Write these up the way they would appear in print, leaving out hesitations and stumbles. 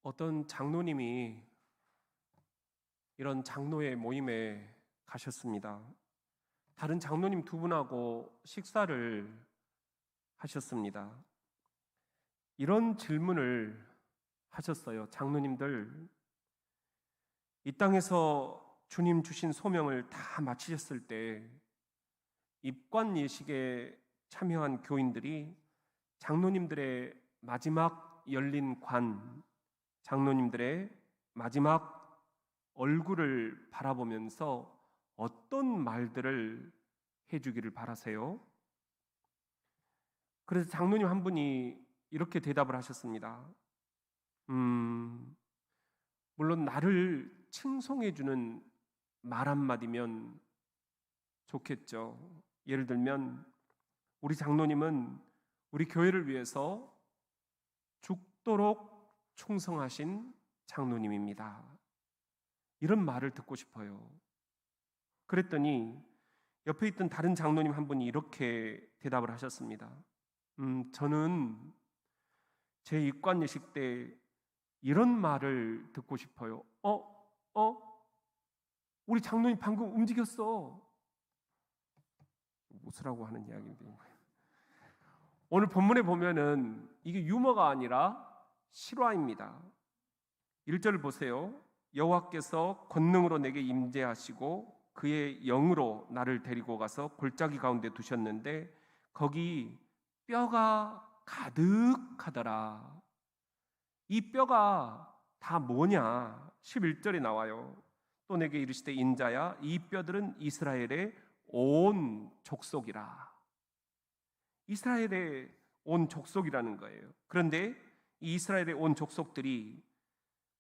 어떤 장로님이 이런 장로의 모임에 가셨습니다. 다른 장로님 두 분하고 식사를 하셨습니다. 이런 질문을 하셨어요. 장로님들, 이 땅에서 주님 주신 소명을 다 마치셨을 때 입관 예식에 참여한 교인들이 장로님들의 마지막 열린 관, 장로님들의 마지막 얼굴을 바라보면서 어떤 말들을 해주기를 바라세요? 그래서 장로님 한 분이 이렇게 대답을 하셨습니다. 물론 나를 칭송해주는 말 한마디면 좋겠죠. 예를 들면 우리 장로님은 우리 교회를 위해서 죽도록 충성하신 장로님입니다. 이런 말을 듣고 싶어요. 그랬더니 옆에 있던 다른 장로님 한 분이 이렇게 대답을 하셨습니다. 저는 제 입관 예식 때 이런 말을 듣고 싶어요. 우리 장로님 방금 움직였어. 웃으라고 하는 이야기인데, 오늘 본문에 보면은 이게 유머가 아니라 실화입니다. 1절을 보세요. 여호와께서 권능으로 내게 임재하시고 그의 영으로 나를 데리고 가서 골짜기 가운데 두셨는데 거기 뼈가 가득하더라. 이 뼈가 다 뭐냐? 11절에 나와요. 또 내게 이르시되 인자야, 이 뼈들은 이스라엘의 온 족속이라. 이스라엘의 온 족속이라는 거예요. 그런데 이 이스라엘의 온 족속들이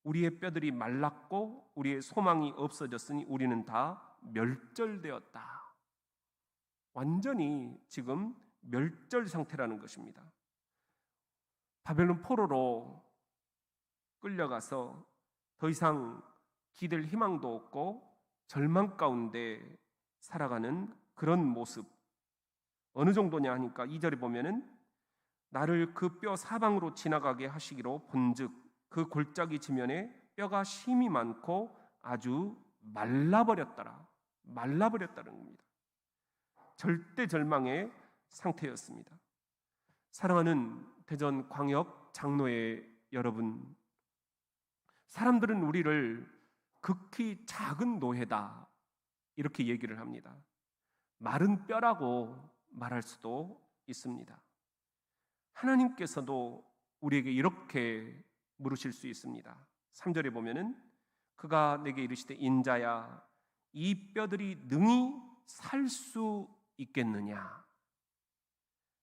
우리의 뼈들이 말랐고 우리의 소망이 없어졌으니 우리는 다 멸절되었다. 완전히 지금 멸절 상태라는 것입니다. 바벨론 포로로 끌려가서 더 이상 기댈 희망도 없고 절망 가운데 살아가는 그런 모습. 어느 정도냐 하니까 2절에 보면은 나를 그 뼈 사방으로 지나가게 하시기로 본즉 그 골짜기 지면에 뼈가 심이 많고 아주 말라버렸다는 겁니다. 절대 절망의 상태였습니다. 사랑하는 대전 광역 장로회 여러분, 사람들은 우리를 극히 작은 노예다 이렇게 얘기를 합니다. 마른 뼈라고 말할 수도 있습니다. 하나님께서도 우리에게 이렇게 물으실 수 있습니다. 3절에 보면은 그가 내게 이르시되 인자야, 이 뼈들이 능히 살 수 있겠느냐?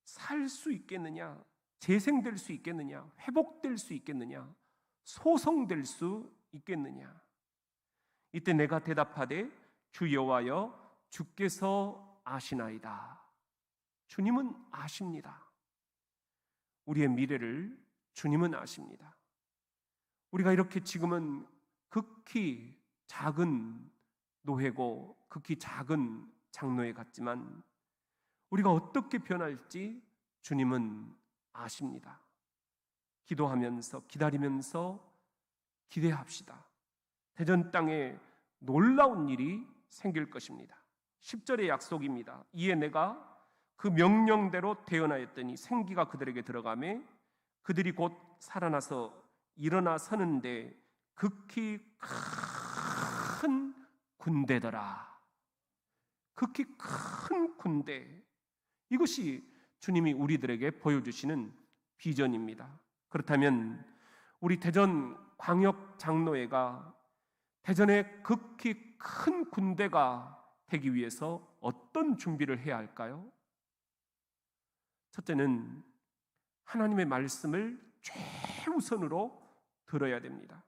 살 수 있겠느냐? 재생될 수 있겠느냐? 회복될 수 있겠느냐? 소성될 수 있겠느냐? 이때 내가 대답하되 주 여호와여, 주께서 아시나이다. 주님은 아십니다. 우리의 미래를 주님은 아십니다. 우리가 이렇게 지금은 극히 작은 노예고 극히 작은 장로에 같지만 우리가 어떻게 변할지 주님은 아십니다. 기도하면서 기다리면서 기대합시다. 대전 땅에 놀라운 일이 생길 것입니다. 10절의 약속입니다. 이에 내가 그 명령대로 대언하였더니 생기가 그들에게 들어가매 그들이 곧 살아나서 일어나 서는데 극히 큰 군대더라. 극히 큰 군대. 이것이 주님이 우리들에게 보여주시는 비전입니다. 그렇다면 우리 대전 광역 장로회가 대전의 극히 큰 군대가 되기 위해서 어떤 준비를 해야 할까요? 첫째는 하나님의 말씀을 최우선으로 들어야 됩니다.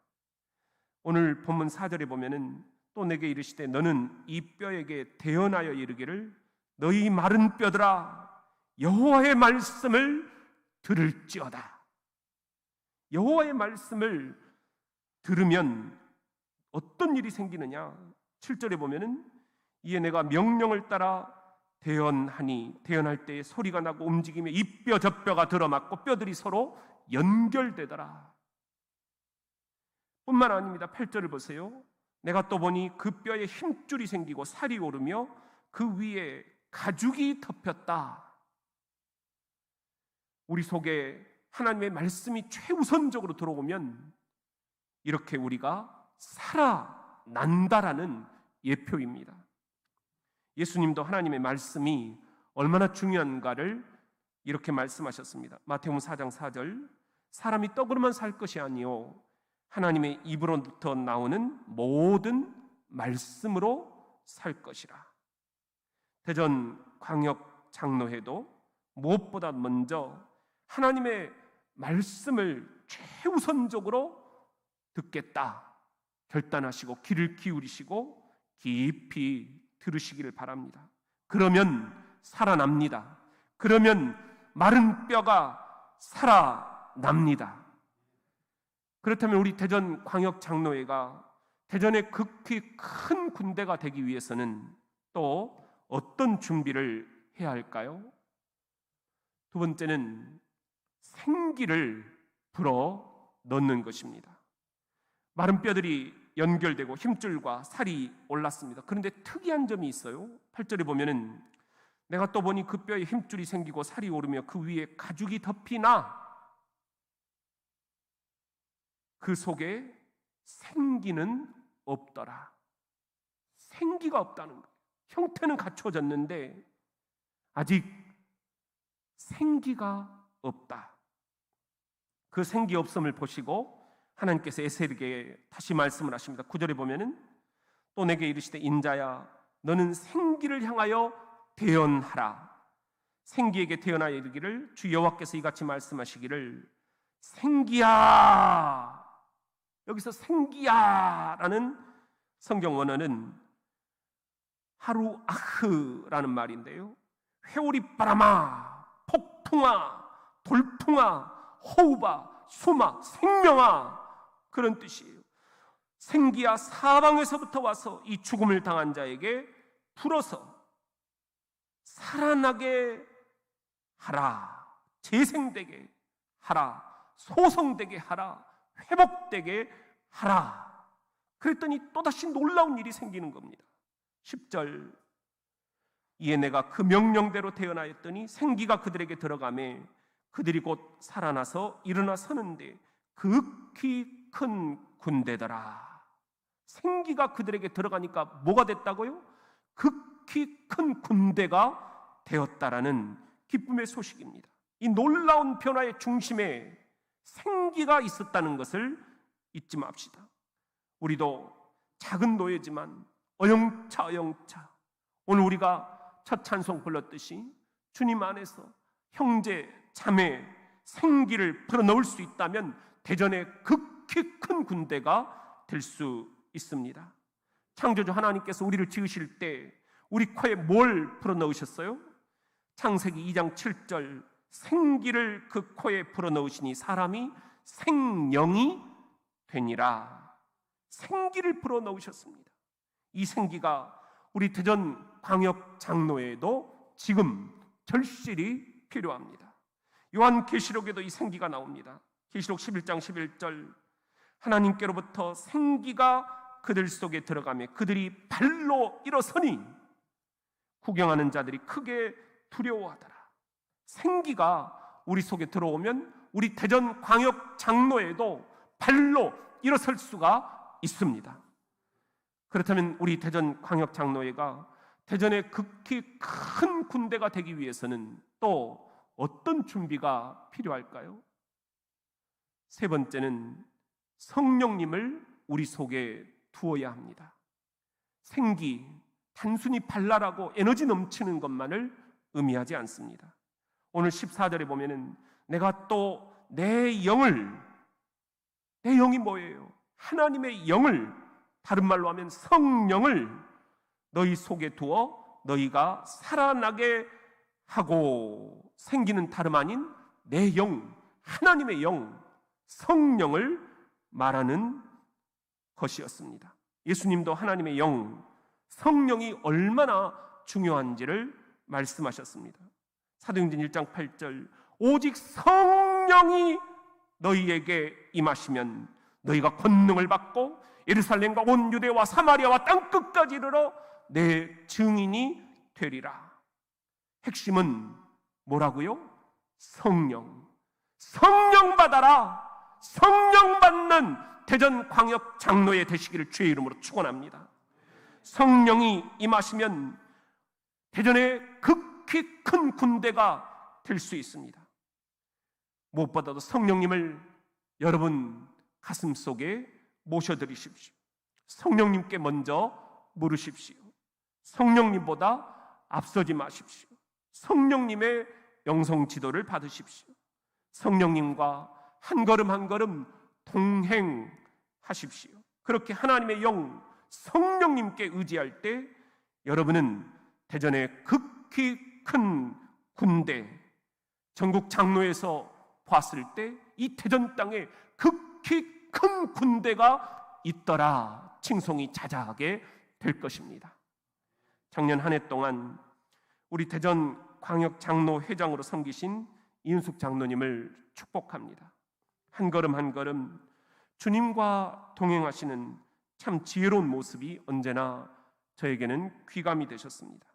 오늘 본문 4절에 보면은 또 내게 이르시되 너는 이 뼈에게 대언하여 이르기를 너희 마른 뼈들아 여호와의 말씀을 들을지어다. 여호와의 말씀을 들으면 어떤 일이 생기느냐? 7절에 보면은 이에 내가 명령을 따라 대언하니 대언할 때 소리가 나고 움직이며 이 뼈 저 뼈가 들어맞고 뼈들이 서로 연결되더라. 뿐만 아닙니다. 8절을 보세요. 내가 또 보니 그 뼈에 힘줄이 생기고 살이 오르며 그 위에 가죽이 덮였다. 우리 속에 하나님의 말씀이 최우선적으로 들어오면 이렇게 우리가 살아난다라는 예표입니다. 예수님도 하나님의 말씀이 얼마나 중요한가를 이렇게 말씀하셨습니다. 마태복음 4장 4절, 사람이 떡으로만 살 것이 아니요 하나님의 입으로부터 나오는 모든 말씀으로 살 것이라. 대전광역장로회도 무엇보다 먼저 하나님의 말씀을 최우선적으로 듣겠다 결단하시고 귀를 기울이시고 깊이 들으시기를 바랍니다. 그러면 살아납니다. 그러면 마른 뼈가 살아납니다. 그렇다면 우리 대전광역장로회가 대전의 극히 큰 군대가 되기 위해서는 또 어떤 준비를 해야 할까요? 두 번째는 생기를 불어 넣는 것입니다. 마른 뼈들이 연결되고 힘줄과 살이 올랐습니다. 그런데 특이한 점이 있어요. 8절에 보면은 내가 또 보니 그 뼈에 힘줄이 생기고 살이 오르며 그 위에 가죽이 덮이나 그 속에 생기는 없더라. 생기가 없다는 거예요. 형태는 갖춰졌는데 아직 생기가 없다. 그 생기 없음을 보시고 하나님께서 에셀에게 다시 말씀을 하십니다. 9절에 보면은 또 내게 이르시되 인자야 너는 생기를 향하여 대언하라. 생기에게 대언하여 이르기를 주 여호와께서 이같이 말씀하시기를 생기야. 여기서 생기야라는 성경 원어는 하루아흐라는 말인데요. 회오리 바람아, 폭풍아, 돌풍아, 호우바, 수마, 생명아 그런 뜻이에요. 생기야 사방에서부터 와서 이 죽음을 당한 자에게 불어서 살아나게 하라. 재생되게 하라. 소성되게 하라. 회복되게 하라. 그랬더니 또다시 놀라운 일이 생기는 겁니다. 10절 이에 내가 그 명령대로 태어나였더니 생기가 그들에게 들어가매 그들이 곧 살아나서 일어나 서는데 극히 큰 군대더라. 생기가 그들에게 들어가니까 뭐가 됐다고요? 극히 큰 군대가 되었다라는 기쁨의 소식입니다. 이 놀라운 변화의 중심에 생기가 있었다는 것을 잊지 맙시다. 우리도 작은 노예지만 어영차 오늘 우리가 첫 찬송 불렀듯이 주님 안에서 형제 자매 생기를 불어넣을 수 있다면 대전의 극히 큰 군대가 될 수 있습니다. 창조주 하나님께서 우리를 지으실 때 우리 코에 뭘 불어넣으셨어요? 창세기 2장 7절 생기를 그 코에 불어넣으시니 사람이 생명이 되니라. 생기를 불어넣으셨습니다. 이 생기가 우리 대전광역장로회에도 지금 절실히 필요합니다. 요한계시록에도 이 생기가 나옵니다. 계시록 11장 11절 하나님께로부터 생기가 그들 속에 들어가며 그들이 발로 일어서니 구경하는 자들이 크게 두려워하더라. 생기가 우리 속에 들어오면 우리 대전광역장로회에도 발로 일어설 수가 있습니다. 그렇다면 우리 대전광역장로회가 대전의 극히 큰 군대가 되기 위해서는 또 어떤 준비가 필요할까요? 세 번째는 성령님을 우리 속에 두어야 합니다. 생기, 단순히 발랄하고 에너지 넘치는 것만을 의미하지 않습니다. 오늘 14절에 보면은 내가 또 내 영을, 내 영이 뭐예요? 하나님의 영을, 다른 말로 하면 성령을 너희 속에 두어 너희가 살아나게 하고, 생기는 다름 아닌 내 영, 하나님의 영, 성령을 말하는 것이었습니다. 예수님도 하나님의 영, 성령이 얼마나 중요한지를 말씀하셨습니다. 사도행전 1장 8절 오직 성령이 너희에게 임하시면 너희가 권능을 받고 예루살렘과 온 유대와 사마리아와 땅끝까지 이르러 내 증인이 되리라. 핵심은 뭐라고요? 성령. 성령 받아라. 성령 받는 대전광역 장로의 되시기를 주의 이름으로 축원합니다. 성령이 임하시면 대전에 극히 큰 군대가 될 수 있습니다. 무엇보다도 성령님을 여러분 가슴속에 모셔드리십시오. 성령님께 먼저 물으십시오. 성령님보다 앞서지 마십시오. 성령님의 영성 지도를 받으십시오. 성령님과 한 걸음 한 걸음 동행하십시오. 그렇게 하나님의 영 성령님께 의지할 때 여러분은 대전의 극히 큰 군대, 전국 장로에서 봤을 때 이 대전 땅에 극히 큰 군대가 있더라 칭송이 자자하게 될 것입니다. 작년 한 해 동안 우리 대전 광역 장로 회장으로 섬기신 이은숙 장로님을 축복합니다. 한 걸음 한 걸음 주님과 동행하시는 참 지혜로운 모습이 언제나 저에게는 귀감이 되셨습니다.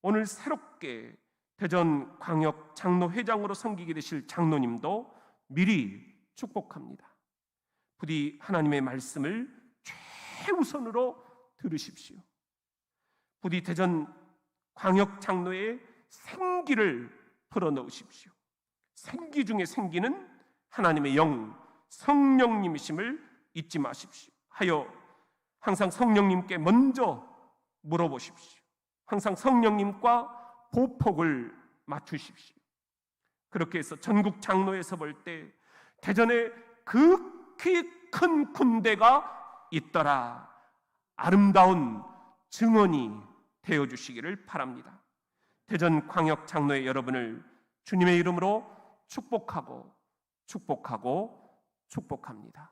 오늘 새롭게 대전 광역 장로 회장으로 섬기게 되실 장로님도 미리 축복합니다. 부디 하나님의 말씀을 최우선으로 들으십시오. 부디 대전 광역 장로의 생기를 풀어넣으십시오. 생기 중에 생기는 하나님의 영 성령님이심을 잊지 마십시오. 하여 항상 성령님께 먼저 물어보십시오. 항상 성령님과 보폭을 맞추십시오. 그렇게 해서 전국 장로에서 볼 때 대전에 극히 큰 군대가 있더라 아름다운 증언이 되어주시기를 바랍니다. 대전 광역 장로의 여러분을 주님의 이름으로 축복하고 축복합니다.